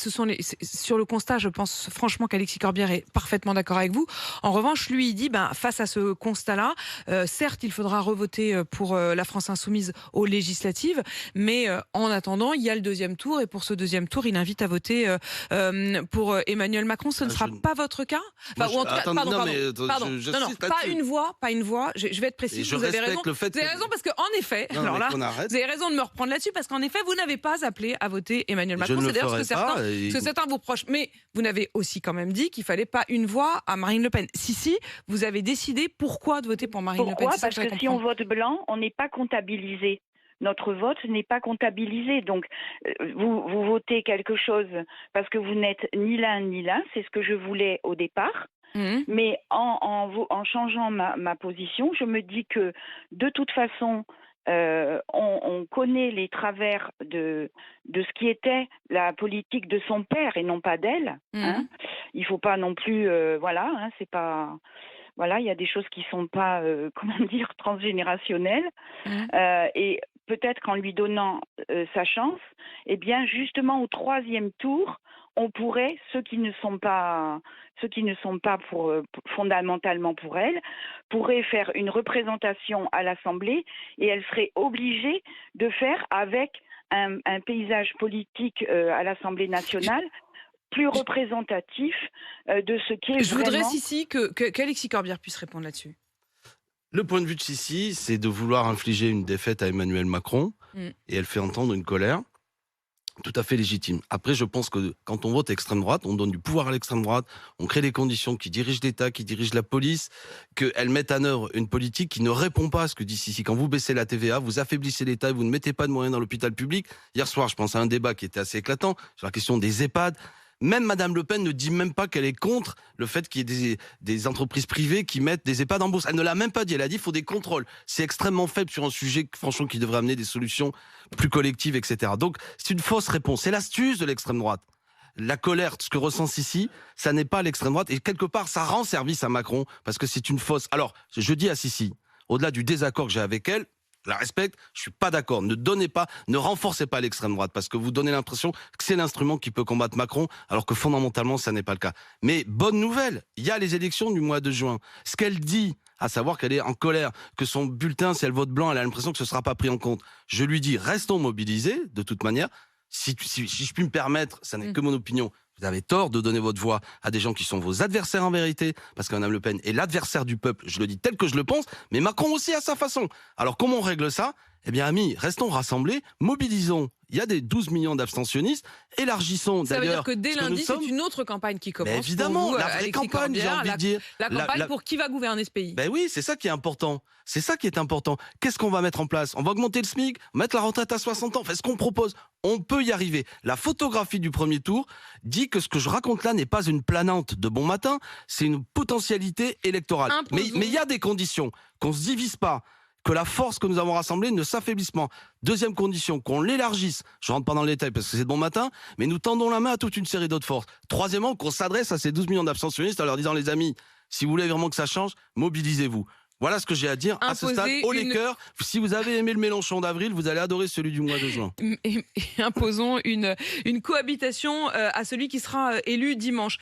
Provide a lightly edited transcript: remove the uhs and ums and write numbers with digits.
Sur le constat, je pense franchement qu'Alexis Corbière est parfaitement d'accord avec vous. En revanche, lui, il dit, face à ce constat-là, certes, il faudra revoter pour la France insoumise aux législatives, mais en attendant, il y a le deuxième tour, et pour ce deuxième tour, il invite à voter pour Emmanuel Macron. Ce ne sera pas votre cas? Moi, Ou en tout cas, attendez, non, mais pardon. Non, non, j'insiste pas là-dessus. pas une voix. Je vais être Et précise. je Vous avez raison. respecte le fait Vous avez raison parce que, en effet, Non, alors mais là, qu'on arrête. vous avez raison de me reprendre là-dessus parce qu'en effet, vous n'avez pas appelé à voter Emmanuel Je Macron. ne C'est le d'ailleurs ce ferai que pas. certains vous proches. Mais vous n'avez aussi quand même dit qu'il fallait pas une voix à Marine Le Pen. Si, vous avez décidé pourquoi de voter pour Marine Le Pen. Pourquoi? C'est ça Parce je voudrais que si on comprendre. vote blanc, on n'est pas comptabilisé. Notre vote n'est pas comptabilisé. Donc, vous votez quelque chose parce que vous n'êtes ni l'un ni l'un. C'est ce que je voulais au départ. Mhm. Mais en changeant ma position, je me dis que de toute façon, on connaît les travers de ce qui était la politique de son père et non pas d'elle. Hein. Il faut pas non plus, voilà, hein, c'est pas, voilà, il y a des choses qui sont pas, comment dire, transgénérationnelles. Mhm. Et peut-être qu'en lui donnant sa chance, eh bien justement au troisième tour, on pourrait, ceux qui ne sont pas fondamentalement pour elle, pourraient faire une représentation à l'Assemblée et elle serait obligée de faire avec un paysage politique à l'Assemblée nationale plus représentatif de ce qui est Je voudrais, vraiment... Sissi, qu'Alexis Corbière puisse répondre là-dessus. Le point de vue de Sissi, c'est de vouloir infliger une défaite à Emmanuel Macron, et elle fait entendre une colère tout à fait légitime. Après, je pense que quand on vote extrême droite, on donne du pouvoir à l'extrême droite, on crée des conditions qui dirigent l'État, qui dirigent la police, qu'elles mettent en œuvre une politique qui ne répond pas à ce que dit Sissi. Quand vous baissez la TVA, vous affaiblissez l'État et vous ne mettez pas de moyens dans l'hôpital public. Hier soir, je pense à un débat qui était assez éclatant sur la question des EHPAD. Même Madame Le Pen ne dit même pas qu'elle est contre le fait qu'il y ait des entreprises privées qui mettent des EHPAD en bourse. Elle ne l'a même pas dit. Elle a dit qu'il faut des contrôles. C'est extrêmement faible sur un sujet, franchement, qui devrait amener des solutions plus collectives, etc. Donc, c'est une fausse réponse. C'est l'astuce de l'extrême droite. La colère, ce que ressent Sissi, ça n'est pas l'extrême droite. Et quelque part, ça rend service à Macron parce que c'est une fausse. Alors, je dis à Sissi, au-delà du désaccord que j'ai avec elle, je la respecte, je suis pas d'accord. Ne renforcez pas l'extrême droite parce que vous donnez l'impression que c'est l'instrument qui peut combattre Macron, alors que fondamentalement, ça n'est pas le cas. Mais bonne nouvelle, il y a les élections du mois de juin. Ce qu'elle dit, à savoir qu'elle est en colère, que son bulletin, si elle vote blanc, elle a l'impression que ce sera pas pris en compte. Je lui dis, restons mobilisés, de toute manière. Si je puis me permettre, ça n'est que mon opinion, vous avez tort de donner votre voix à des gens qui sont vos adversaires en vérité, parce que Mme Le Pen est l'adversaire du peuple, je le dis tel que je le pense, mais Macron aussi à sa façon. Alors comment on règle ça? Eh bien amis, restons rassemblés, mobilisons. Il y a des 12 millions d'abstentionnistes, élargissons Ça veut d'ailleurs... dire que dès lundi, c'est une autre campagne qui commence. Mais évidemment, pour vous, la vraie Alexis campagne, j'ai Corbière, envie de dire. La campagne pour qui va gouverner ce pays. Ben oui, c'est ça qui est important. C'est ça qui est important. Qu'est-ce qu'on va mettre en place? On va augmenter le SMIC, mettre la retraite à 60 ans. Enfin, ce qu'on propose, on peut y arriver. La photographie du premier tour dit que ce que je raconte là n'est pas une planante de bon matin, c'est une potentialité électorale. Mais il y a des conditions. Qu'on se divise pas, que la force que nous avons rassemblée ne s'affaiblisse pas. Deuxième condition, qu'on l'élargisse. Je rentre pas dans le détail parce que c'est de bon matin, mais nous tendons la main à toute une série d'autres forces. Troisièmement, qu'on s'adresse à ces 12 millions d'abstentionnistes en leur disant, les amis, si vous voulez vraiment que ça change, mobilisez-vous. Voilà ce que j'ai à dire à ce stade. Haut les cœurs, si vous avez aimé le Mélenchon d'avril, vous allez adorer celui du mois de juin. Et imposons une cohabitation à celui qui sera élu dimanche.